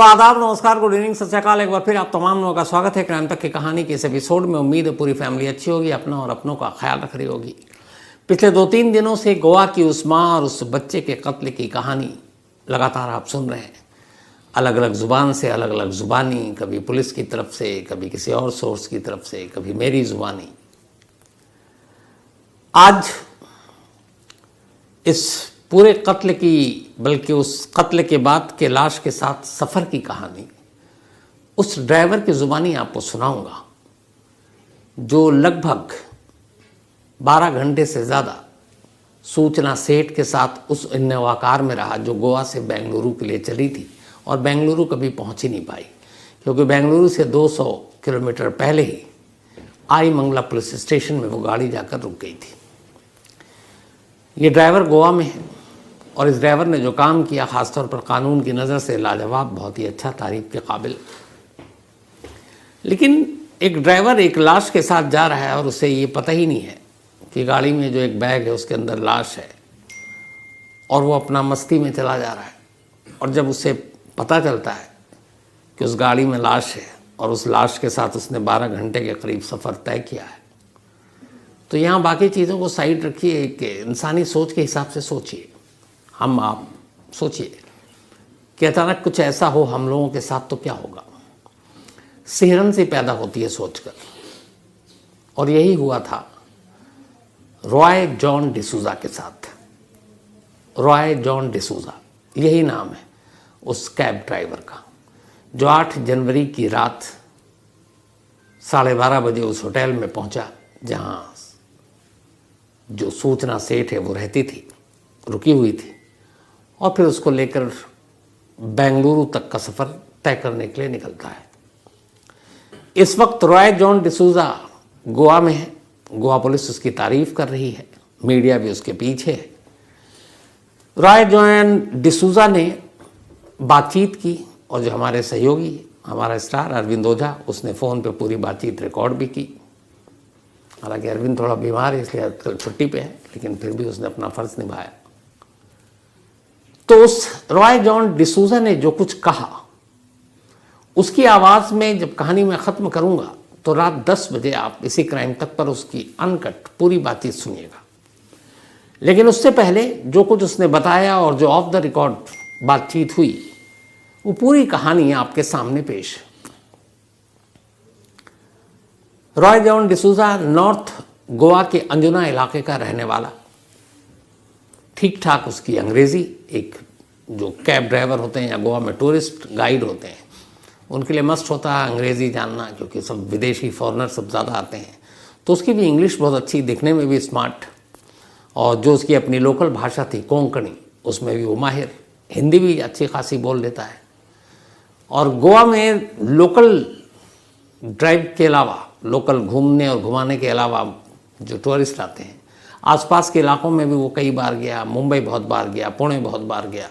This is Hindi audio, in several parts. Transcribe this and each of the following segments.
तो आदाब, नमस्कार, गुड इवनिंग, सत श्री अकाल। एक बार फिर आप तमाम लोगों का स्वागत है क्राइम तक की कहानी के इस एपिसोड में। उम्मीद है पूरी फैमिली अच्छी होगी, अपना और अपनों का ख्याल रख रही होगी। पिछले 2-3 दिनों से गोवा की उस माँ और उस बच्चे के कत्ल की कहानी लगातार आप सुन रहे हैं। अलग अलग ज़ुबान से, अलग अलग ज़ुबानी, कभी पुलिस की तरफ से, कभी किसी और सोर्स की तरफ से, कभी मेरी ज़ुबानी। आज इस पूरे कत्ल की, बल्कि उस कत्ल के बाद के लाश के साथ सफ़र की कहानी उस ड्राइवर की ज़ुबानी आपको सुनाऊंगा जो लगभग 12 घंटे से ज़्यादा सूचना सेठ के साथ उस इनोवा कार में रहा जो गोवा से बेंगलुरु के लिए चली थी और बेंगलुरु कभी पहुंच ही नहीं पाई, क्योंकि बेंगलुरु से 200 किलोमीटर पहले ही आईमंगला पुलिस स्टेशन में वो गाड़ी जाकर रुक गई थी। ये ड्राइवर गोवा में है और इस ड्राइवर ने जो काम किया, ख़ासतौर पर कानून की नज़र से लाजवाब, बहुत ही अच्छा, तारीफ़ के काबिल। लेकिन एक ड्राइवर एक लाश के साथ जा रहा है और उसे ये पता ही नहीं है कि गाड़ी में जो एक बैग है उसके अंदर लाश है, और वो अपना मस्ती में चला जा रहा है। और जब उसे पता चलता है कि उस गाड़ी में लाश है और उस लाश के साथ उसने 12 घंटे के करीब सफ़र तय किया है, तो यहाँ बाकी चीज़ों को साइड रखिए कि इंसानी सोच के हिसाब से सोचिए। हम आप सोचिए कि अचानक कुछ ऐसा हो हम लोगों के साथ तो क्या होगा। सिहरन सी पैदा होती है सोचकर, और यही हुआ था रॉय जॉन डिसूजा के साथ। रॉय जॉन डिसूजा, यही नाम है उस कैब ड्राइवर का, जो 8 जनवरी की रात 12:30 बजे उस होटल में पहुंचा जहां जो सूचना सेठ है वो रहती थी, रुकी हुई थी, और फिर उसको लेकर बेंगलुरु तक का सफ़र तय करने के लिए निकलता है। इस वक्त रॉय जॉन डिसूजा गोवा में है। गोवा पुलिस उसकी तारीफ़ कर रही है, मीडिया भी उसके पीछे है। रॉय जॉन डिसूजा ने बातचीत की और जो हमारे सहयोगी, हमारा स्टार अरविंद ओझा, उसने फ़ोन पे पूरी बातचीत रिकॉर्ड भी की। हालांकि अरविंद थोड़ा बीमार है इसलिए आजकल छुट्टी पे है, लेकिन फिर भी उसने अपना फ़र्ज निभाया। तो उस रॉय जॉन डिसूजा ने जो कुछ कहा उसकी आवाज़ में जब कहानी मैं ख़त्म करूंगा तो रात 10 बजे आप इसी क्राइम तक पर उसकी अनकट पूरी बातचीत सुनिएगा। लेकिन उससे पहले जो कुछ उसने बताया और जो ऑफ द रिकॉर्ड बातचीत हुई, वो पूरी कहानी आपके सामने पेश है। रॉय जॉन डिसूजा नॉर्थ गोवा के अंजुना इलाके का रहने वाला, ठीक ठाक उसकी अंग्रेज़ी, एक जो कैब ड्राइवर होते हैं या गोवा में टूरिस्ट गाइड होते हैं उनके लिए मस्ट होता है अंग्रेज़ी जानना, क्योंकि सब विदेशी फॉरेनर सब ज़्यादा आते हैं। तो उसकी भी इंग्लिश बहुत अच्छी, दिखने में भी स्मार्ट, और जो उसकी अपनी लोकल भाषा थी कोंकणी, उसमें भी वो माहिर, हिंदी भी अच्छी खासी बोल लेता है। और गोवा में लोकल ड्राइव के अलावा, लोकल घूमने और घुमाने के अलावा जो टूरिस्ट आते हैं आसपास के इलाकों में भी वो कई बार गया। मुंबई बहुत बार गया, पुणे बहुत बार गया,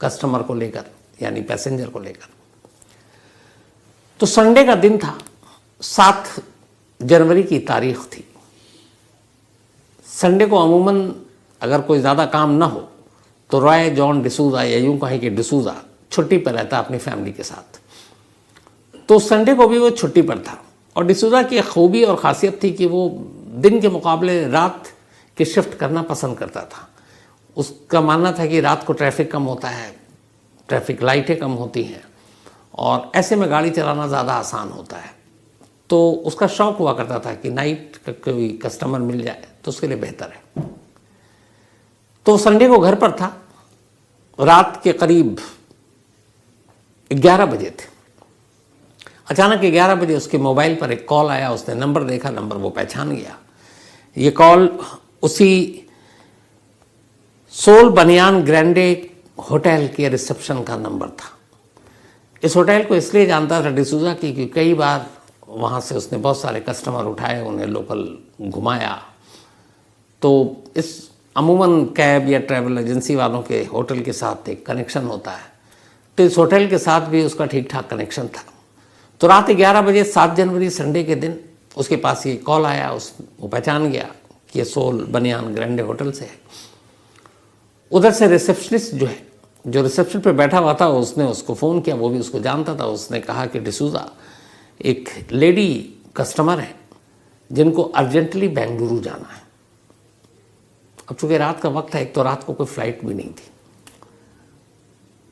कस्टमर को लेकर, यानी पैसेंजर को लेकर। तो संडे का दिन था, 7 जनवरी की तारीख थी। संडे को अमूमन अगर कोई ज़्यादा काम ना हो तो रॉय जॉन डिसूजा, या यूँ कहें कि डिसूजा, छुट्टी पर रहता अपनी फैमिली के साथ। तो संडे को भी वो छुट्टी पर था। और डिसूजा की खूबी और ख़ासियत थी कि वो दिन के मुकाबले रात की शिफ्ट करना पसंद करता था। उसका मानना था कि रात को ट्रैफिक कम होता है, ट्रैफिक लाइटें कम होती हैं, और ऐसे में गाड़ी चलाना ज़्यादा आसान होता है। तो उसका शौक़ हुआ करता था कि नाइट का कोई कस्टमर मिल जाए तो उसके लिए बेहतर है। तो संडे को घर पर था, रात के करीब 11 बजे थे। अचानक 11 बजे उसके मोबाइल पर एक कॉल आया। उसने नंबर देखा, नंबर वो पहचान गया। ये कॉल उसी सोल बनियान ग्रैंडे होटल के रिसेप्शन का नंबर था। इस होटल को इसलिए जानता था डिसूजा की क्योंकि कई बार वहाँ से उसने बहुत सारे कस्टमर उठाए, उन्हें लोकल घुमाया। तो इस अमूमन कैब या ट्रैवल एजेंसी वालों के होटल के साथ एक कनेक्शन होता है, तो इस होटल के साथ भी उसका ठीक ठाक कनेक्शन था। तो रात 11 बजे 7 जनवरी संडे के दिन उसके पास ये कॉल आया। वो पहचान गया कि ये सोल बनियान ग्रैंडे होटल से है। उधर से रिसेप्शनिस्ट जो है जो रिसेप्शन पे बैठा हुआ था उसने उसको फ़ोन किया, वो भी उसको जानता था। उसने कहा कि डिसूज़ा, एक लेडी कस्टमर है जिनको अर्जेंटली बेंगलुरु जाना है। अब चूंकि रात का वक्त है, एक तो रात को कोई फ्लाइट भी नहीं थी,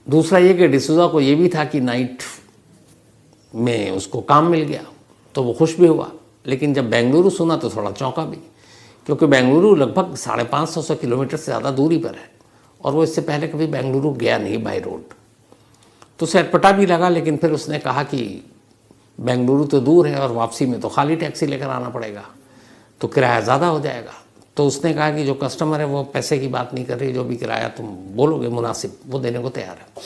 दूसरा ये कि डिसूज़ा को ये भी था कि नाइट में उसको काम मिल गया, तो वो खुश भी हुआ। लेकिन जब बेंगलुरु सुना तो थोड़ा चौंका भी, क्योंकि बेंगलुरु लगभग 550 किलोमीटर से ज़्यादा दूरी पर है और वो इससे पहले कभी बेंगलुरु गया नहीं बाय रोड। तो उसे अटपटा भी लगा, लेकिन फिर उसने कहा कि बेंगलुरु तो दूर है और वापसी में तो खाली टैक्सी लेकर आना पड़ेगा, तो किराया ज़्यादा हो जाएगा। तो उसने कहा कि जो कस्टमर है वो पैसे की बात नहीं कर रही, जो भी किराया तुम बोलोगे मुनासिब वो देने को तैयार है।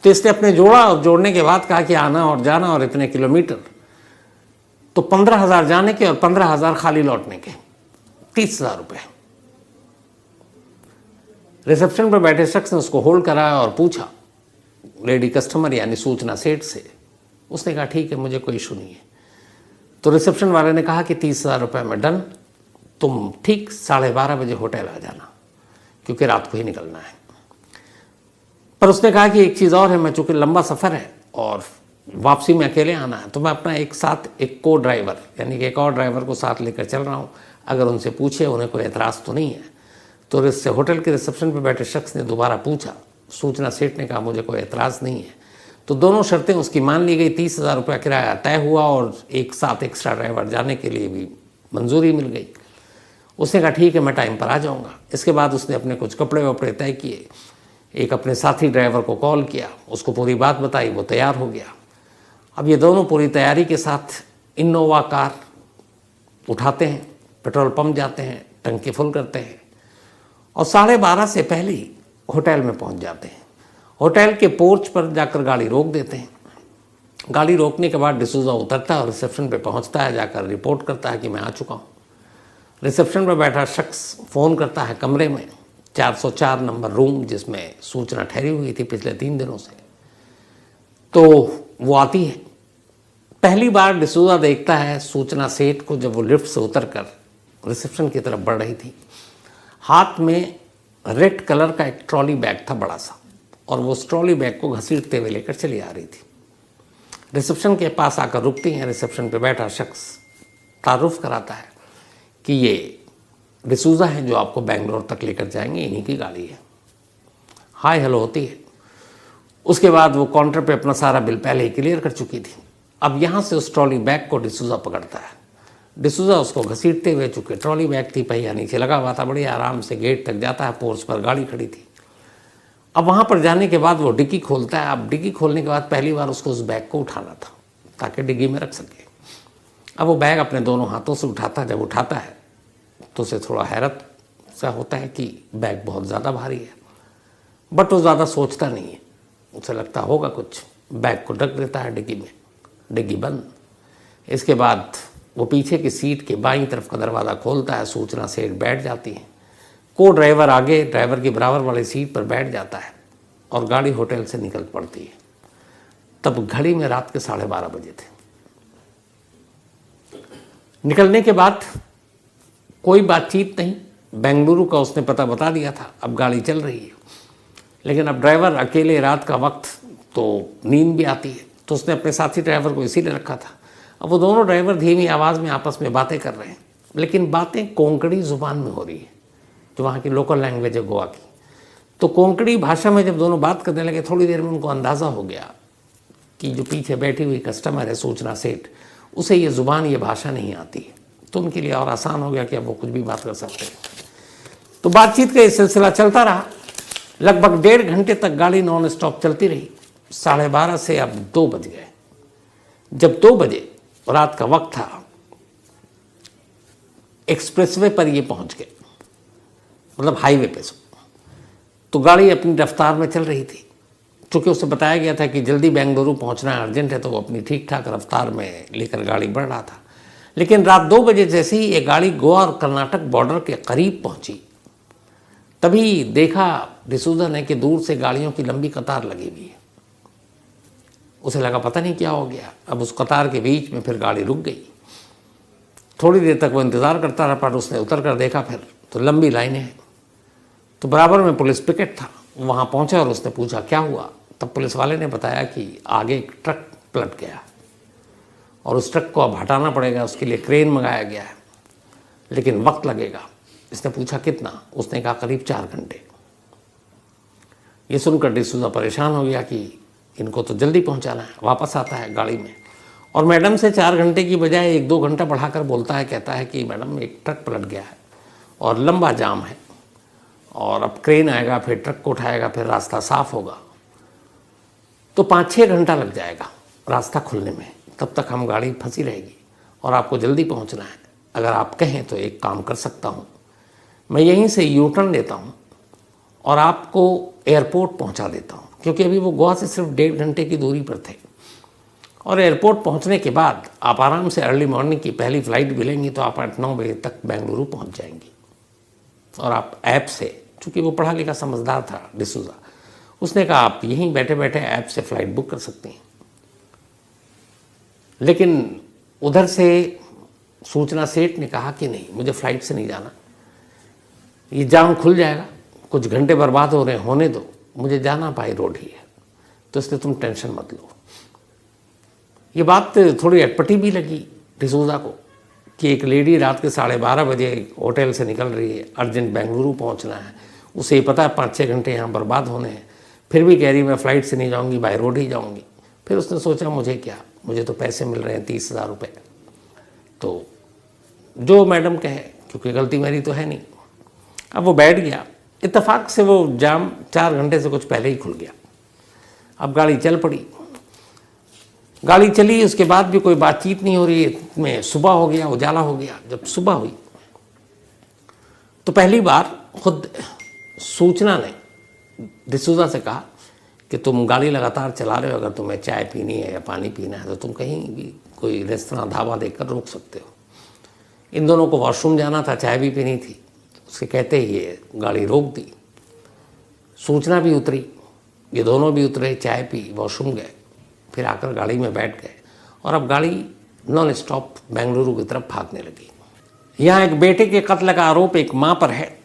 तो इसने अपने जोड़ा और जोड़ने के बाद कहा कि आना और जाना और इतने किलोमीटर, तो 15,000 जाने के और 15,000 खाली लौटने के, 30,000 रुपये। रिसेप्शन पर बैठे शख्स ने उसको होल्ड कराया और पूछा, लेडी कस्टमर यानी सूचना सेठ से। उसने कहा ठीक है, मुझे कोई इशू नहीं है। तो रिसेप्शन वाले ने कहा कि 30,000 रुपये में डन, तुम ठीक 12:30 बजे होटल आ जाना, क्योंकि रात को ही निकलना है। पर उसने कहा कि एक चीज़ और है, मैं चूँकि लंबा सफ़र है और वापसी में अकेले आना है, तो मैं अपना एक को ड्राइवर यानी कि एक और ड्राइवर को साथ लेकर चल रहा हूँ, अगर उनसे पूछे उन्हें कोई एतराज़ तो नहीं है। तो इससे होटल के रिसेप्शन पर बैठे शख्स ने दोबारा पूछा। सूचना सेठ ने कहा मुझे कोई एतराज़ नहीं है। तो दोनों शर्तें उसकी मान ली गई। 30,000 रुपया किराया तय हुआ और एक साथ एक्स्ट्रा ड्राइवर जाने के लिए भी मंजूरी मिल गई। उसने कहा ठीक है, मैं टाइम पर आ जाऊँगा। इसके बाद उसने अपने कुछ कपड़े वपड़े तय किए, एक अपने साथी ड्राइवर को कॉल किया, उसको पूरी बात बताई, वो तैयार हो गया। अब ये दोनों पूरी तैयारी के साथ इनोवा कार उठाते हैं, पेट्रोल पंप जाते हैं, टंकी फुल करते हैं और 12:30 से पहले ही होटल में पहुंच जाते हैं। होटल के पोर्च पर जाकर गाड़ी रोक देते हैं। गाड़ी रोकने के बाद डिसूज़ा उतरता है और रिसेप्शन पे पहुंचता है, जाकर रिपोर्ट करता है कि मैं आ चुका हूं। रिसेप्शन पर बैठा शख्स फ़ोन करता है कमरे में, 404 नंबर रूम, जिसमें सूचना ठहरी हुई थी पिछले 3 दिनों से। तो वो आती है। पहली बार डिसूज़ा देखता है सूचना सेठ को जब वो लिफ्ट से उतरकर रिसेप्शन की तरफ बढ़ रही थी। हाथ में रेड कलर का एक ट्रॉली बैग था बड़ा सा, और वो उस ट्रॉली बैग को घसीटते हुए लेकर चली आ रही थी। रिसेप्शन के पास आकर रुकती हैं। रिसेप्शन पे बैठा शख्स तारुफ कराता है कि ये डिसूज़ा हैं जो आपको बेंगलोर तक लेकर जाएंगे, इन्हीं की गाड़ी है। हाय हेलो होती है। उसके बाद वो काउंटर पे अपना सारा बिल पहले ही क्लियर कर चुकी थी। अब यहाँ से उस ट्रॉली बैग को डिसूज़ा पकड़ता है। डिसूज़ा उसको घसीटते हुए, चूँकि ट्रॉली बैग थी, पहिया नीचे लगा हुआ था, बड़ी आराम से गेट तक जाता है। पोर्च पर गाड़ी खड़ी थी। अब वहाँ पर जाने के बाद वो डिक्की खोलता है। अब डिक्की खोलने के बाद पहली बार उसको उस बैग को उठाना था ताकि डिग्गी में रख सके। अब वो बैग अपने दोनों हाथों से उठाता है। जब उठाता है तो उसे थोड़ा हैरत सा होता है कि बैग बहुत ज़्यादा भारी है, बट वो ज़्यादा सोचता नहीं है। उसे लगता होगा कुछ, बैग को ढक देता है डिग्गी में, डिग्गी बंद। इसके बाद वो पीछे की सीट के बाईं तरफ का दरवाज़ा खोलता है। सूचना सेठ बैठ जाती है। को ड्राइवर आगे ड्राइवर की बराबर वाली सीट पर बैठ जाता है और गाड़ी होटल से निकल पड़ती है। तब घड़ी में रात के 12:30 बजे थे। निकलने के बाद कोई बातचीत नहीं। बेंगलुरु का उसने पता बता दिया था। अब गाड़ी चल रही है, लेकिन अब ड्राइवर अकेले, रात का वक्त, तो नींद भी आती है। तो उसने अपने साथी ड्राइवर को इसीलिए रखा था। अब वो दोनों ड्राइवर धीमी आवाज़ में आपस में बातें कर रहे हैं, लेकिन बातें कोंकणी ज़ुबान में हो रही है, जो वहाँ की लोकल लैंग्वेज है गोवा की। तो कोंकणी भाषा में जब दोनों बात करने लगे, थोड़ी देर में उनको अंदाज़ा हो गया कि जो पीछे बैठी हुई कस्टमर है सूचना सेठ, उसे ये ज़ुबान, ये भाषा नहीं आती है। तो उनके लिए और आसान हो गया कि अब वो कुछ भी बात कर सकते हैं। तो बातचीत का ये सिलसिला चलता रहा। लगभग 1.5 घंटे तक गाड़ी नॉन स्टॉप चलती रही। 12:30 से अब 2 बज गए। जब 2 बजे रात का वक्त था, एक्सप्रेसवे पर ये पहुंच गए, मतलब हाईवे पे। तो गाड़ी अपनी रफ्तार में चल रही थी। चूँकि उसे बताया गया था कि जल्दी बेंगलुरु पहुंचना है, अर्जेंट है, तो वो अपनी ठीक ठाक रफ्तार में लेकर गाड़ी बढ़ रहा था। लेकिन रात 2 बजे जैसे ही ये गाड़ी गोवा और कर्नाटक बॉर्डर के करीब पहुंची, तभी देखा डिसूज़ा ने कि दूर से गाड़ियों की लंबी कतार लगी हुई है। उसे लगा पता नहीं क्या हो गया। अब उस कतार के बीच में फिर गाड़ी रुक गई। थोड़ी देर तक वो इंतज़ार करता रहा, पर उसने उतर कर देखा फिर तो लंबी लाइनें हैं। तो बराबर में पुलिस पिकेट था। वहाँ पहुँचा और उसने पूछा क्या हुआ। तब पुलिस वाले ने बताया कि आगे एक ट्रक पलट गया और उस ट्रक को अब हटाना पड़ेगा, उसके लिए क्रेन मंगाया गया है, लेकिन वक्त लगेगा। इसने पूछा कितना, उसने कहा करीब 4 घंटे। ये सुनकर डिसूजा परेशान हो गया कि इनको तो जल्दी पहुंचाना है। वापस आता है गाड़ी में और मैडम से 4 घंटे की बजाय 1-2 घंटा बढ़ाकर बोलता है, कहता है कि मैडम एक ट्रक पलट गया है और लंबा जाम है और अब क्रेन आएगा, फिर ट्रक को उठाएगा, फिर रास्ता साफ होगा, तो 5-6 घंटा लग जाएगा रास्ता खुलने में। तब तक हम गाड़ी फंसी रहेगी और आपको जल्दी पहुंचना है। अगर आप कहें तो एक काम कर सकता हूं, मैं यहीं से यू टर्न लेता हूं और आपको एयरपोर्ट पहुंचा देता हूं, क्योंकि अभी वो गोवा से सिर्फ 1.5 घंटे की दूरी पर थे। और एयरपोर्ट पहुंचने के बाद आप आराम से अर्ली मॉर्निंग की पहली फ़्लाइट मिलेंगी तो आप 8-9 बजे तक बेंगलुरु पहुंच जाएंगी। और आप ऐप से, चूँकि वो पढ़ा लिखा समझदार था डिसूजा, उसने कहा आप यहीं बैठे बैठे ऐप से फ़्लाइट बुक कर सकती हैं। लेकिन उधर से सूचना सेठ ने कहा कि नहीं, मुझे फ़्लाइट से नहीं जाना, ये जाम खुल जाएगा, कुछ घंटे बर्बाद हो रहे, होने दो, मुझे जाना बाई रोड ही है, तो इसलिए तुम टेंशन मत लो। ये बात थोड़ी अटपटी भी लगी डिसूजा को कि एक लेडी रात के 12:30 बजे होटल से निकल रही है, अर्जेंट बेंगलुरु पहुंचना है, उसे पता है 5-6 घंटे यहाँ बर्बाद होने हैं, फिर भी कह रही मैं फ़्लाइट से नहीं जाऊँगी, बाई रोड ही जाऊँगी। फिर उसने सोचा मुझे क्या, मुझे तो पैसे मिल रहे हैं 30,000 रुपये, तो जो मैडम कहे, क्योंकि गलती मेरी तो है नहीं। अब वो बैठ गया, इत्तेफाक से वो जाम 4 घंटे से कुछ पहले ही खुल गया। अब गाड़ी चल पड़ी, गाड़ी चली, उसके बाद भी कोई बातचीत नहीं हो रही में सुबह हो गया, उजाला हो गया। जब सुबह हुई तो पहली बार खुद सूचना ने डिसूजा से कहा कि तुम गाड़ी लगातार चला रहे हो, अगर तुम्हें चाय पीनी है या पानी पीना है तो तुम कहीं भी कोई रेस्तरां ढाबा देखकर रोक सकते हो। इन दोनों को वॉशरूम जाना था, चाय भी पीनी थी, उसके कहते ही ये गाड़ी रोक दी। सूचना भी उतरी, ये दोनों भी उतरे, चाय पी, वॉशरूम गए, फिर आकर गाड़ी में बैठ गए और अब गाड़ी नॉन स्टॉप बेंगलुरु की तरफ भागने लगी। यहाँ एक बेटे के कत्ल का आरोप एक माँ पर है।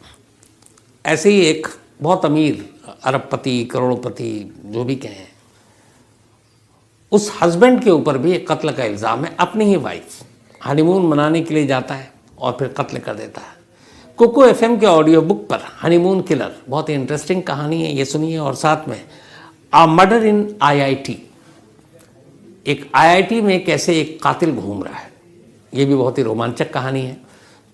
ऐसे ही एक बहुत अमीर अरबपति, करोड़पति, जो भी कहें, उस हस्बैंड के ऊपर भी एक कत्ल का इल्ज़ाम है। अपनी ही वाइफ हनीमून मनाने के लिए जाता है और फिर कत्ल कर देता है। कोको एफएम के ऑडियो बुक पर हनीमून किलर, बहुत ही इंटरेस्टिंग कहानी है, ये सुनिए। और साथ में अ मर्डर इन आईआईटी, एक आईआईटी में कैसे एक कातिल घूम रहा है, ये भी बहुत ही रोमांचक कहानी है।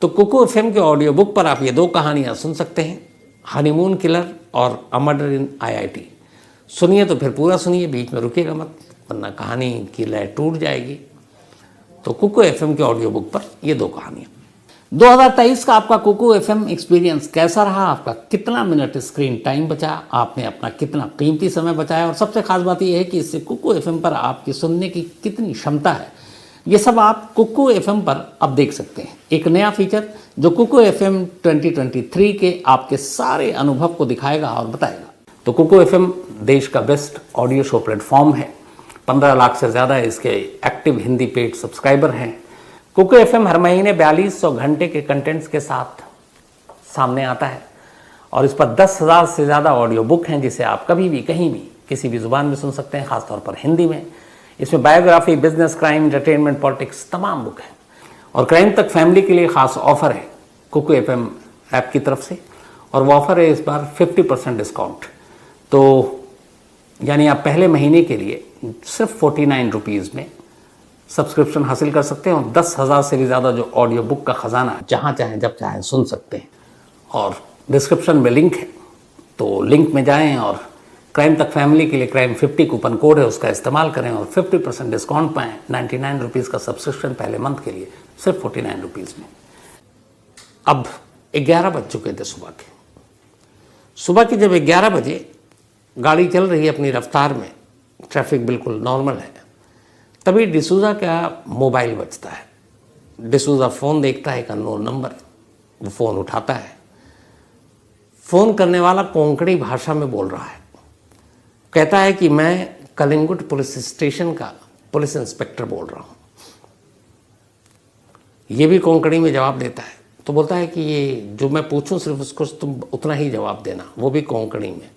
तो कोको एफएम के ऑडियो बुक पर आप ये 2 कहानियाँ सुन सकते हैं, हनीमून किलर और अ मर्डर इन आईआईटी। सुनिए तो फिर पूरा सुनिए, बीच में रुकिएगा मत, वरना कहानी की लय टूट जाएगी। तो कोको एफएम के ऑडियो बुक पर ये 2 कहानियाँ। 2023 का आपका कोको एफएम एक्सपीरियंस कैसा रहा? आपका कितना मिनट स्क्रीन टाइम बचा? आपने अपना कितना कीमती समय बचाया? और सबसे खास बात यह है कि इससे कोको एफएम पर आपकी सुनने की कितनी क्षमता है, ये सब आप कोको एफएम पर अब देख सकते हैं। एक नया फीचर जो कोको एफएम 2023 के आपके सारे अनुभव को दिखाएगा और बताएगा। तो कोको एफएम देश का बेस्ट ऑडियो शो प्लेटफॉर्म है। 15 लाख से ज़्यादा इसके एक्टिव हिंदी पेड सब्सक्राइबर हैं। कोको एफएम हर महीने 4200 घंटे के कंटेंट्स के साथ सामने आता है और इस पर 10,000 से ज़्यादा ऑडियो बुक हैं, जिसे आप कभी भी, कहीं भी, किसी भी ज़ुबान में सुन सकते हैं, ख़ासतौर पर हिंदी में। इसमें biography, business, crime, entertainment, politics, तमाम बुक हैं। और क्राइम तक फैमिली के लिए ख़ास ऑफर है कोको एफएम ऐप की तरफ से, और वो ऑफ़र है इस बार 50% डिस्काउंट। तो यानी आप पहले महीने के लिए सिर्फ 49 रुपीज़ में सब्सक्रिप्शन हासिल कर सकते हैं और 10,000 से भी ज़्यादा जो ऑडियो बुक का ख़जाना जहाँ चाहें जब चाहें सुन सकते हैं। और डिस्क्रिप्शन में लिंक है, तो लिंक में जाएं और क्राइम तक फैमिली के लिए क्राइम 50 कूपन कोड है, उसका इस्तेमाल करें और 50% डिस्काउंट पाएँ। 99 रुपीज़ का सब्सक्रिप्शन पहले मंथ के लिए, सिर्फ 49 रुपीज़ में। अब 11 बज चुके थे सुबह के जब 11 बजे गाड़ी चल रही है अपनी रफ्तार में, ट्रैफिक बिल्कुल नॉर्मल है, तभी डिसूजा का मोबाइल बजता है। डिसूजा फ़ोन देखता है, एक अननोन नंबर, वो फ़ोन उठाता है। फ़ोन करने वाला कोंकणी भाषा में बोल रहा है, कहता है कि मैं कलिंगुट पुलिस स्टेशन का पुलिस इंस्पेक्टर बोल रहा हूँ। ये भी कोंकणी में जवाब देता है। तो बोलता है कि ये जो मैं पूछूं सिर्फ उसको तुम उतना ही जवाब देना, वो भी कोंकणी में।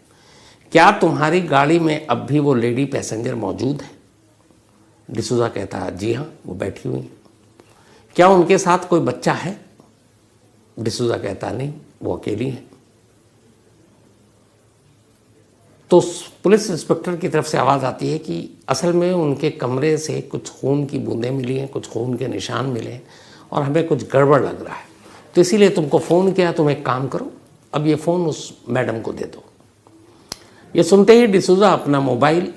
क्या तुम्हारी गाड़ी में अब भी वो लेडी पैसेंजर मौजूद है? डिसूजा कहता है जी हाँ, वो बैठी हुई है। क्या उनके साथ कोई बच्चा है? डिसूजा कहता नहीं, वो अकेली है। तो पुलिस इंस्पेक्टर की तरफ से आवाज़ आती है कि असल में उनके कमरे से कुछ खून की बूंदें मिली हैं, कुछ खून के निशान मिले हैं और हमें कुछ गड़बड़ लग रहा है, तो इसीलिए तुमको फ़ोन किया। तुम एक काम करो, अब ये फ़ोन उस मैडम को दे दो। ये सुनते ही डिसूजा अपना मोबाइल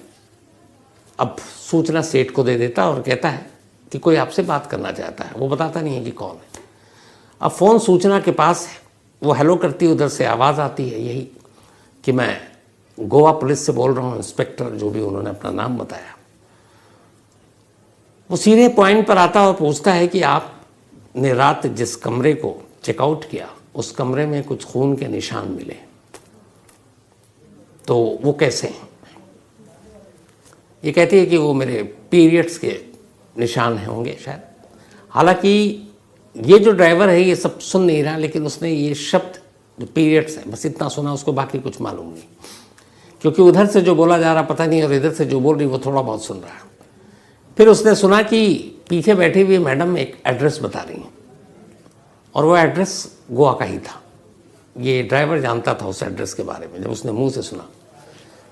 अब सूचना सेठ को दे देता और कहता है कि कोई आपसे बात करना चाहता है। वो बताता नहीं है कि कौन है। अब फ़ोन सूचना के पास है, वो हेलो करती, उधर से आवाज़ आती है यही कि मैं गोवा पुलिस से बोल रहा हूँ, इंस्पेक्टर, जो भी उन्होंने अपना नाम बताया। वो सीधे पॉइंट पर आता और पूछता है कि आपने रात जिस कमरे को चेकआउट किया उस कमरे में कुछ खून के निशान मिले, तो वो कैसे हैं? ये कहती है कि वो मेरे पीरियड्स के निशान होंगे शायद। हालांकि ये जो ड्राइवर है ये सब सुन नहीं रहा, लेकिन उसने ये शब्द जो पीरियड्स है बस इतना सुना, उसको बाकी कुछ मालूम नहीं, क्योंकि उधर से जो बोला जा रहा पता नहीं और इधर से जो बोल रही वो थोड़ा बहुत सुन रहा है। फिर उसने सुना कि पीछे बैठी हुई मैडम एक एड्रेस बता रही हैं और वो एड्रेस गोवा का ही था। ये ड्राइवर जानता था उस एड्रेस के बारे में जब उसने मुंह से सुना।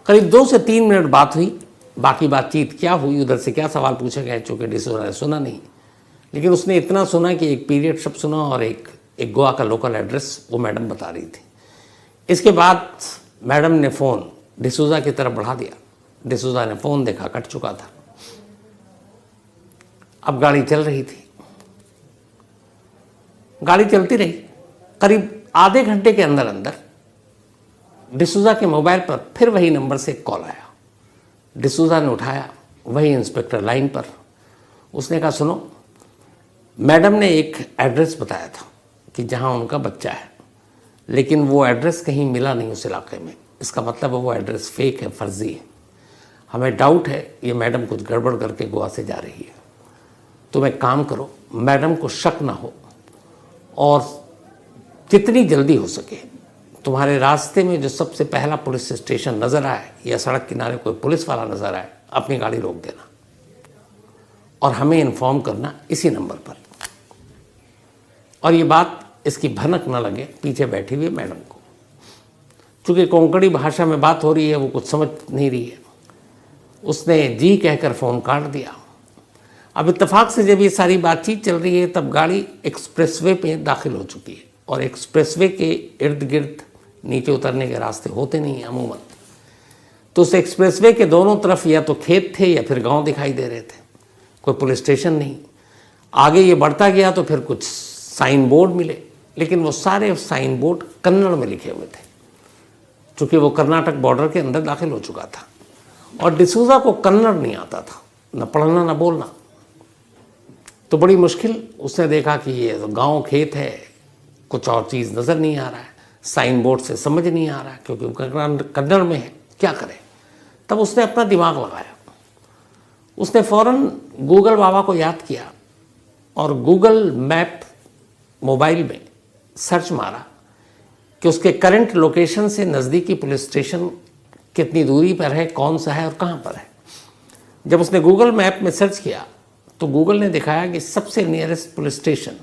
करीब 2 से 3 मिनट बात हुई। बाकी बातचीत क्या हुई, उधर से क्या सवाल पूछे गए, चूँकि डिसूजा ने सुना नहीं, लेकिन उसने इतना सुना कि एक पीरियड शब्द सुना और एक गोवा का लोकल एड्रेस वो मैडम बता रही थी। इसके बाद मैडम ने फ़ोन डिसूजा की तरफ बढ़ा दिया। डिसूजा ने फ़ोन देखा, कट चुका था। अब गाड़ी चल रही थी। गाड़ी चलती रही। करीब आधे घंटे के अंदर अंदर डिसूजा के मोबाइल पर फिर वही नंबर से कॉल आया। डिसूजा ने उठाया, वही इंस्पेक्टर लाइन पर। उसने कहा सुनो, मैडम ने एक एड्रेस बताया था कि जहां उनका बच्चा है, लेकिन वो एड्रेस कहीं मिला नहीं उस इलाके में। इसका मतलब वो एड्रेस फेक है, फर्जी है। हमें डाउट है ये मैडम कुछ गड़बड़ करके गोवा से जा रही है। तुम एक काम करो, मैडम को शक ना हो और जितनी जल्दी हो सके तुम्हारे रास्ते में जो सबसे पहला पुलिस स्टेशन नज़र आए या सड़क किनारे कोई पुलिस वाला नज़र आए, अपनी गाड़ी रोक देना और हमें इन्फॉर्म करना इसी नंबर पर। और ये बात इसकी भनक न लगे पीछे बैठी हुई मैडम को। चूँकि कोंकणी भाषा में बात हो रही है, वो कुछ समझ नहीं रही है। उसने जी कहकर फ़ोन काट दिया। अब इत्तेफाक से जब ये सारी बातचीत चल रही है तब गाड़ी एक्सप्रेसवे पे दाखिल हो चुकी है और एक्सप्रेसवे के इर्द गिर्द नीचे उतरने के रास्ते होते नहीं हैं अमूमन। तो उस एक्सप्रेसवे के दोनों तरफ या तो खेत थे या फिर गांव दिखाई दे रहे थे, कोई पुलिस स्टेशन नहीं। आगे ये बढ़ता गया तो फिर कुछ साइन बोर्ड मिले, लेकिन वो सारे साइन बोर्ड कन्नड़ में लिखे हुए थे, चूँकि वो कर्नाटक बॉर्डर के अंदर दाखिल हो चुका था और डिसूजा को कन्नड़ नहीं आता था, न पढ़ना न बोलना। तो बड़ी मुश्किल उसने देखा कि ये गांव खेत है, कुछ और चीज़ नज़र नहीं आ रहा है, साइन बोर्ड से समझ नहीं आ रहा है क्योंकि वो कन्नड़ में है, क्या करे। तब उसने अपना दिमाग लगाया। उसने फ़ौरन गूगल बाबा को याद किया और गूगल मैप मोबाइल में सर्च मारा कि उसके करंट लोकेशन से नज़दीकी पुलिस स्टेशन कितनी दूरी पर है, कौन सा है और कहाँ पर है। जब उसने गूगल मैप में सर्च किया तो गूगल ने दिखाया कि सबसे नियरेस्ट पुलिस स्टेशन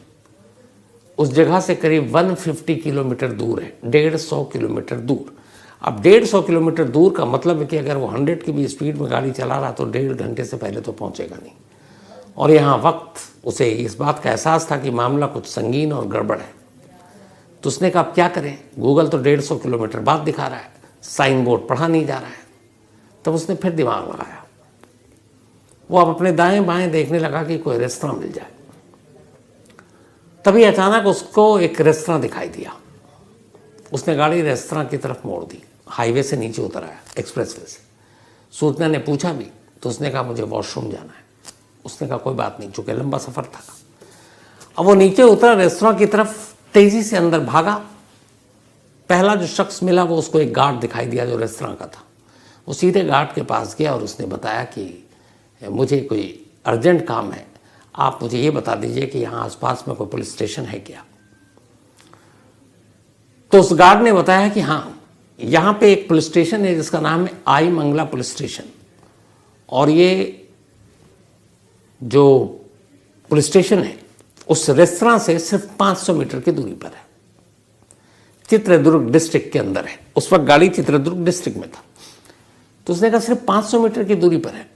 उस जगह से करीब 150 किलोमीटर दूर है, 150 किलोमीटर दूर। अब 150 किलोमीटर दूर का मतलब है कि अगर वो 100 की भी स्पीड में गाड़ी चला रहा तो 1.5 घंटे से पहले तो पहुंचेगा नहीं। और यहाँ वक्त उसे इस बात का एहसास था कि मामला कुछ संगीन और गड़बड़ है। तो उसने कहा अब क्या करें, गूगल तो 150 किलोमीटर बाद दिखा रहा है, साइन बोर्ड पढ़ा नहीं जा रहा है। तब उसने फिर दिमाग लगाया। वो अब अपने दाएं बाएं देखने लगा कि कोई रेस्तरां मिल जाए। तभी अचानक उसको एक रेस्तरां दिखाई दिया। उसने गाड़ी रेस्तरां की तरफ मोड़ दी, हाईवे से नीचे उतर आया, एक्सप्रेसवे से। सूचना ने पूछा भी तो उसने कहा मुझे वॉशरूम जाना है। उसने कहा कोई बात नहीं, चूँकि लंबा सफ़र था। अब वो नीचे उतरा, रेस्तरां की तरफ तेज़ी से अंदर भागा। पहला जो शख्स मिला वो उसको एक गार्ड दिखाई दिया जो रेस्तरां का था। वो सीधे गार्ड के पास गया और उसने बताया कि मुझे कोई अर्जेंट काम है, आप मुझे ये बता दीजिए कि यहाँ आसपास में कोई पुलिस स्टेशन है क्या। तो उस गार्ड ने बताया कि हाँ, यहाँ पे एक पुलिस स्टेशन है जिसका नाम है आई मंगला पुलिस स्टेशन, और ये जो पुलिस स्टेशन है उस रेस्तरां से सिर्फ 500 मीटर की दूरी पर है, चित्रदुर्ग डिस्ट्रिक्ट के अंदर है। उस वक्त गाड़ी चित्रदुर्ग डिस्ट्रिक्ट में था, तो उसने कहा सिर्फ 500 मीटर की दूरी पर है।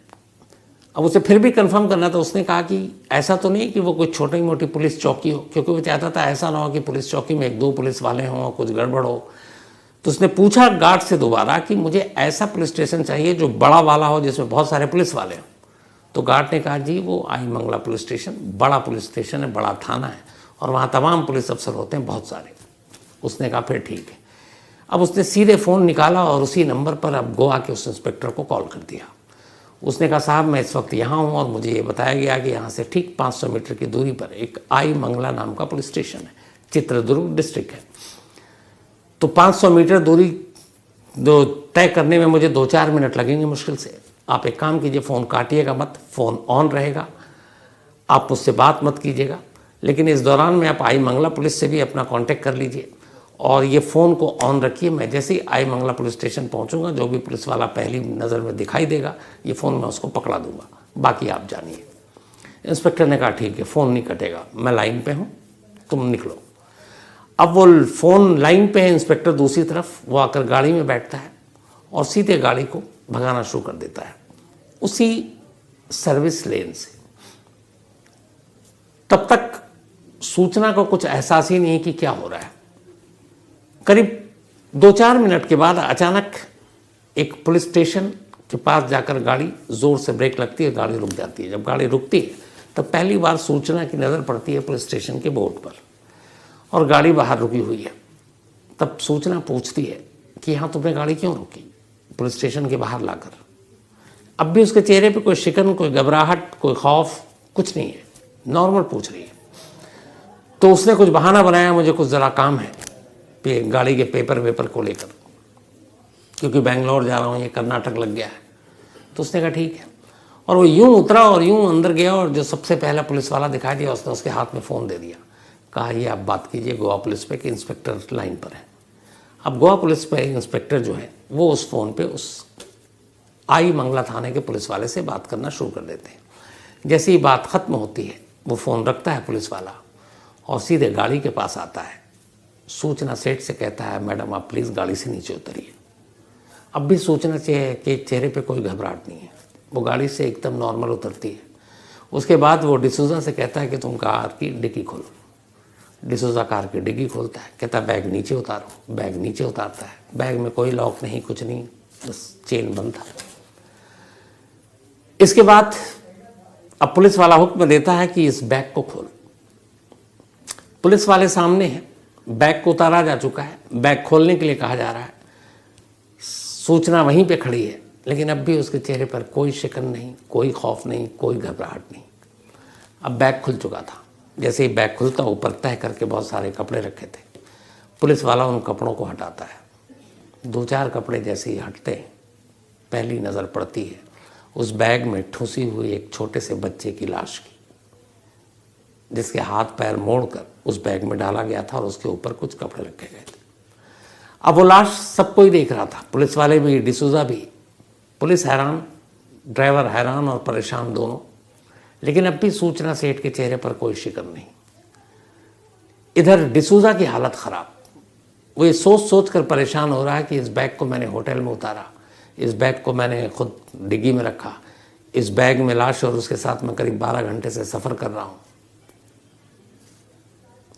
अब उसे फिर भी कंफर्म करना था। उसने कहा कि ऐसा तो नहीं कि वो कोई छोटी मोटी पुलिस चौकी हो, क्योंकि वो चाहता था ऐसा ना हो कि पुलिस चौकी में 1-2 पुलिस वाले हों, कुछ गड़बड़ हो। तो उसने पूछा गार्ड से दोबारा कि मुझे ऐसा पुलिस स्टेशन चाहिए जो बड़ा वाला हो, जिसमें बहुत सारे पुलिस वाले हों। तो गार्ड ने कहा जी वो आई मंगला पुलिस स्टेशन बड़ा पुलिस स्टेशन है, बड़ा थाना है, और वहाँ तमाम पुलिस अफसर होते हैं बहुत सारे। उसने कहा फिर ठीक है। अब उसने सीधे फ़ोन निकाला और उसी नंबर पर अब गोवा के उस इंस्पेक्टर को कॉल कर दिया। उसने कहा साहब मैं इस वक्त यहाँ हूँ और मुझे ये बताया गया कि यहाँ से ठीक 500 मीटर की दूरी पर एक आई मंगला नाम का पुलिस स्टेशन है, चित्रदुर्ग डिस्ट्रिक्ट है। तो 500 मीटर दूरी जो तय करने में मुझे 2-4 मिनट लगेंगे मुश्किल से। आप एक काम कीजिए, फ़ोन काटिएगा मत, फ़ोन ऑन रहेगा, आप मुझसे बात मत कीजिएगा, लेकिन इस दौरान में आप आई मंगला पुलिस से भी अपना कांटेक्ट कर लीजिए और ये फ़ोन को ऑन रखिए। मैं जैसे ही आई मंगला पुलिस स्टेशन पहुंचूंगा, जो भी पुलिस वाला पहली नज़र में दिखाई देगा, ये फ़ोन मैं उसको पकड़ा दूंगा, बाकी आप जानिए। इंस्पेक्टर ने कहा ठीक है, फ़ोन नहीं कटेगा, मैं लाइन पे हूँ, तुम निकलो। अब वो फ़ोन लाइन पे है, इंस्पेक्टर दूसरी तरफ, वो आकर गाड़ी में बैठता है और सीधे गाड़ी को भगाना शुरू कर देता है उसी सर्विस लेन से। तब तक सूचना को कुछ एहसास ही नहीं कि क्या हो रहा है। करीब 2-4 मिनट के बाद अचानक एक पुलिस स्टेशन के पास जाकर गाड़ी ज़ोर से ब्रेक लगती है, गाड़ी रुक जाती है। जब गाड़ी रुकती है तब पहली बार सूचना की नज़र पड़ती है पुलिस स्टेशन के बोर्ड पर, और गाड़ी बाहर रुकी हुई है। तब सूचना पूछती है कि यहाँ तुमने गाड़ी क्यों रोकी पुलिस स्टेशन के बाहर लाकर। अब भी उसके चेहरे पे कोई शिकन, कोई घबराहट, कोई खौफ कुछ नहीं है, नॉर्मल पूछ रही है। तो उसने कुछ बहाना बनाया, मुझे कुछ ज़रा काम है गाड़ी के पेपर वेपर को लेकर, क्योंकि बेंगलोर जा रहा हूँ, ये कर्नाटक लग गया है। तो उसने कहा ठीक है, और वो यूं उतरा और यूं अंदर गया, और जो सबसे पहला पुलिस वाला दिखाई दिया उसने उसके हाथ में फ़ोन दे दिया। कहा ये आप बात कीजिए गोवा पुलिस पे कि इंस्पेक्टर लाइन पर है। अब गोवा पुलिस पे इंस्पेक्टर जो है वो उस फ़ोन पे उस आई मंगला थाने के पुलिस वाले से बात करना शुरू कर देते हैं। जैसे ही बात ख़त्म होती है वो फ़ोन रखता है पुलिस वाला और सीधे गाड़ी के पास आता है। सूचना सेठ से कहता है मैडम आप प्लीज़ गाड़ी से नीचे उतरिए। अब भी सूचना के चेहरे पे कोई घबराहट नहीं है, वो गाड़ी से एकदम नॉर्मल उतरती है। उसके बाद वो डिसूजा से कहता है कि तुम कार की डिग्गी खोलो। डिसूजा कार की डिग्गी खोलता है, कहता है बैग नीचे उतारो। बैग नीचे उतारता है, बैग में कोई लॉक नहीं, कुछ नहीं, बस चेन बंद था। इसके बाद अब पुलिस वाला हुक्म देता है कि इस बैग को खोल। पुलिस वाले सामने हैं, बैग को उतारा जा चुका है, बैग खोलने के लिए कहा जा रहा है। सूचना वहीं पे खड़ी है, लेकिन अब भी उसके चेहरे पर कोई शिकन नहीं, कोई खौफ नहीं, कोई घबराहट नहीं। अब बैग खुल चुका था। जैसे ही बैग खुलता, ऊपर तह करके बहुत सारे कपड़े रखे थे। पुलिस वाला उन कपड़ों को हटाता है। 2-4 कपड़े जैसे ही हटते हैं, पहली नज़र पड़ती है उस बैग में ठूसी हुई एक छोटे से बच्चे की लाश की, जिसके हाथ पैर मोड़कर उस बैग में डाला गया था और उसके ऊपर कुछ कपड़े रखे गए थे। अब वो लाश सबको ही देख रहा था, पुलिस वाले भी, डिसूजा भी। पुलिस हैरान, ड्राइवर हैरान और परेशान दोनों। लेकिन अब भी सूचना सेठ के चेहरे पर कोई शिकन नहीं। इधर डिसूजा की हालत ख़राब, वो ये सोच सोच कर परेशान हो रहा है कि इस बैग को मैंने होटल में उतारा, इस बैग को मैंने खुद डिग्गी में रखा, इस बैग में लाश और उसके साथ मैं करीब 12 घंटे से सफ़र कर रहा हूँ।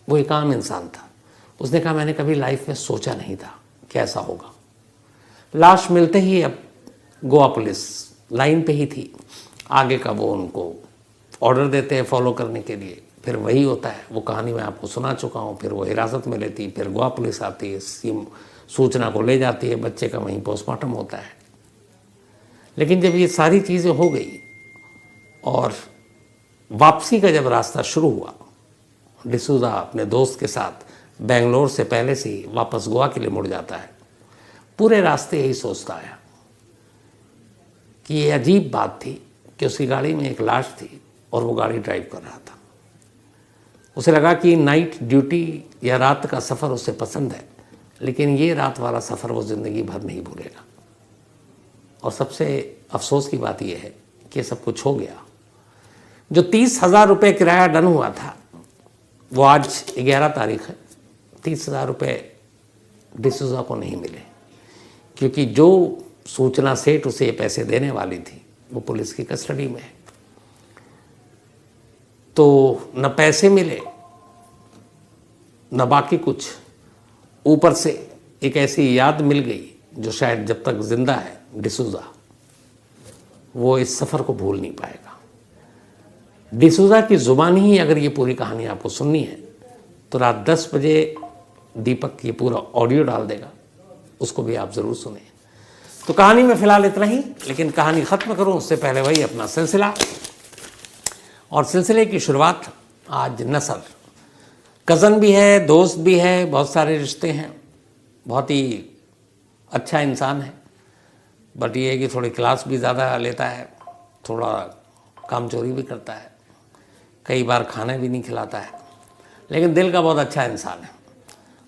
वो एक आम इंसान था। उसने कहा मैंने कभी लाइफ में सोचा नहीं था कि ऐसा होगा। लाश मिलते ही अब गोवा पुलिस लाइन पे ही थी। आगे का वो उनको ऑर्डर देते हैं फॉलो करने के लिए। फिर वही होता है, वो कहानी मैं आपको सुना चुका हूँ। फिर वो हिरासत में लेती, फिर गोवा पुलिस आती है, सूचना को ले जाती है, बच्चे का वहीं पोस्टमार्टम होता है। लेकिन जब ये सारी चीज़ें हो गई और वापसी का जब रास्ता शुरू हुआ, डिसूजा अपने दोस्त के साथ बेंगलोर से पहले से ही वापस गोवा के लिए मुड़ जाता है। पूरे रास्ते यही सोचता आया कि ये अजीब बात थी कि उसकी गाड़ी में एक लाश थी और वो गाड़ी ड्राइव कर रहा था। उसे लगा कि नाइट ड्यूटी या रात का सफ़र उसे पसंद है, लेकिन ये रात वाला सफ़र वो ज़िंदगी भर नहीं भूलेगा। और सबसे अफसोस की बात यह है कि सब कुछ हो गया। जो 30,000 रुपये किराया डन हुआ था वो आज 11 तारीख है, 30,000 रुपये डिसूजा को नहीं मिले, क्योंकि जो सूचना सेठ उसे पैसे देने वाली थी वो पुलिस की कस्टडी में है। तो न पैसे मिले न बाकी कुछ, ऊपर से एक ऐसी याद मिल गई जो शायद जब तक जिंदा है डिसूजा वो इस सफ़र को भूल नहीं पाएगा। डिसूजा की ज़ुबान ही अगर ये पूरी कहानी आपको सुननी है तो रात 10 बजे दीपक ये पूरा ऑडियो डाल देगा, उसको भी आप ज़रूर सुने। तो कहानी में फ़िलहाल इतना ही, लेकिन कहानी ख़त्म करूं उससे पहले वही अपना सिलसिला, और सिलसिले की शुरुआत आज नसर, कज़न भी है, दोस्त भी है, बहुत सारे रिश्ते हैं, बहुत ही अच्छा इंसान है, बट ये है कि थोड़ी क्लास भी ज़्यादा लेता है, थोड़ा कामचोरी भी करता है, कई बार खाना भी नहीं खिलाता है, लेकिन दिल का बहुत अच्छा इंसान है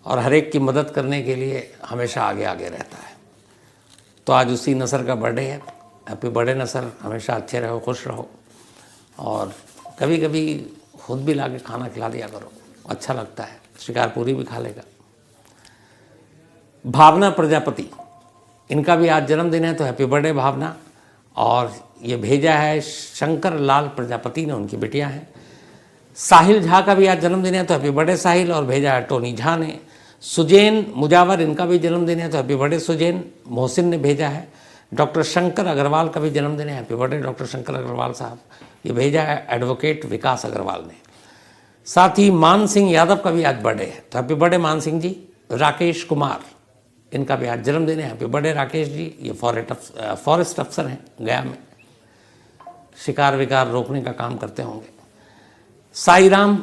और हर एक की मदद करने के लिए हमेशा आगे आगे रहता है। तो आज उसी नसर का बर्थडे है। हैप्पी बर्थडे नसर, हमेशा अच्छे रहो, खुश रहो, और कभी कभी खुद भी ला के खाना खिला दिया करो, अच्छा लगता है, शिकार पूरी भी खा लेगा। भावना प्रजापति, इनका भी आज जन्मदिन है, तो हैप्पी बर्थडे भावना। और ये भेजा है शंकर लाल प्रजापति ने, उनकी बिटिया है। साहिल झा का भी आज जन्मदिन है, तो हैप्पी बर्थडे साहिल, और भेजा है टोनी झा ने। सुजैन मुजावर, इनका भी जन्मदिन है, तो हैप्पी बर्थडे सुजैन। मोहसिन ने भेजा है। डॉक्टर शंकर अग्रवाल का भी जन्मदिन है, happy birthday doctor Shankar Agarwal साहब। ये भेजा है एडवोकेट विकास अग्रवाल ने। साथ ही मान सिंह यादव का भी आज बर्थडे है, तो हैप्पी बर्थडे मान सिंह जी। राकेश कुमार, इनका भी आज जन्मदिन है, हैप्पी बर्थडे राकेश जी। ये फॉरेस्ट अफसर हैं गया में, शिकार विकार रोकने का काम करते होंगे। साई राम,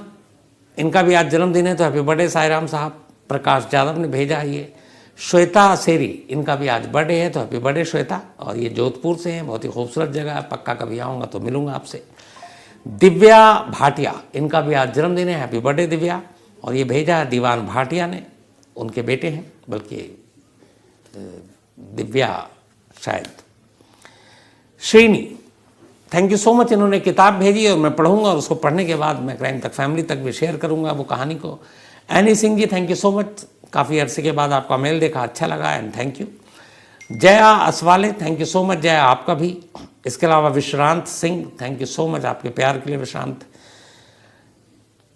इनका भी आज जन्मदिन है, तो हैप्पी बर्थडे साई राम साहब। प्रकाश यादव ने भेजा है ये। श्वेता असेरी, इनका भी आज बर्थडे है, तो हैप्पी बर्थडे श्वेता, और ये जोधपुर से हैं, बहुत ही खूबसूरत जगह है, पक्का कभी आऊँगा तो मिलूँगा आपसे। दिव्या भाटिया, इनका भी आज जन्मदिन है, हैप्पी बर्थडे दिव्या, और ये भेजा है दीवान भाटिया ने, उनके बेटे हैं, बल्कि दिव्या शायद। Srini, thank you so much, इन्होंने किताब भेजी और मैं पढ़ूंगा, और उसको पढ़ने के बाद मैं क्राइम तक फैमिली तक भी शेयर करूंगा वो कहानी को। Annie Singh ji, thank you so much, काफ़ी अरसे के बाद आपका मेल देखा, अच्छा लगा, and thank you. Jaya Aswale, thank you so much Jaya, आपका भी। इसके अलावा Vishrant Singh, thank you so much आपके प्यार के लिए विश्रांत।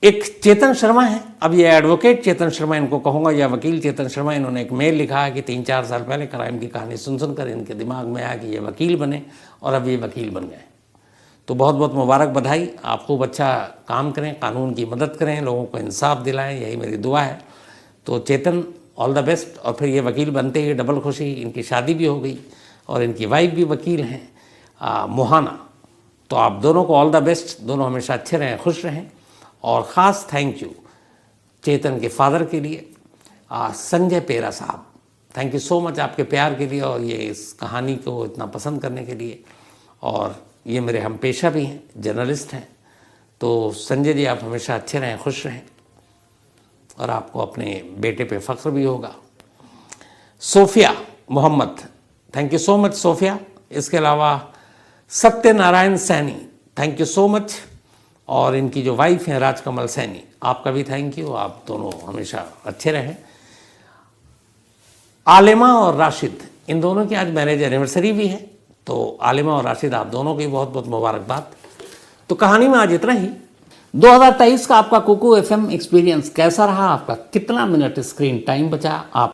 एक चेतन शर्मा है, अब ये एडवोकेट चेतन शर्मा इनको कहूँगा, या वकील चेतन शर्मा, इन्होंने एक मेल लिखा है कि 3-4 साल पहले क्राइम की कहानी सुन सुनकर इनके दिमाग में आया कि ये वकील बने, और अब ये वकील बन गए। तो बहुत बहुत मुबारक, बधाई, आप खूब अच्छा काम करें, कानून की मदद करें, लोगों को इंसाफ दिलाएं, यही मेरी दुआ है। तो चेतन, ऑल द बेस्ट। और फिर ये वकील बनते ही डबल खुशी, इनकी शादी भी हो गई और इनकी वाइफ भी वकील हैं मोहाना। तो आप दोनों को ऑल द बेस्ट, दोनों हमेशा अच्छे रहें, खुश रहें। और ख़ास थैंक यू चेतन के फादर के लिए, संजय पेरा साहब, थैंक यू सो मच आपके प्यार के लिए और ये इस कहानी को इतना पसंद करने के लिए। और ये मेरे हम पेशा भी हैं, जर्नलिस्ट हैं। तो संजय जी, आप हमेशा अच्छे रहें, खुश रहें, और आपको अपने बेटे पे फ़ख्र भी होगा। Sofia Mohammad, thank you so much Sofia. इसके अलावा Satyanarayan Saini, thank you so much. और इनकी जो वाइफ हैं राजकमल सैनी, आपका भी थैंक यू, आप दोनों हमेशा अच्छे रहें। आलिमा और राशिद, इन दोनों की आज मैरिज एनिवर्सरी भी है, तो आलिमा और राशिद आप दोनों की बहुत बहुत मुबारकबाद। तो कहानी में आज इतना ही। 2023 का आपका कुकू FM एक्सपीरियंस कैसा रहा आपका? कितना मिनट स्क्रीन टाइम बचा? आप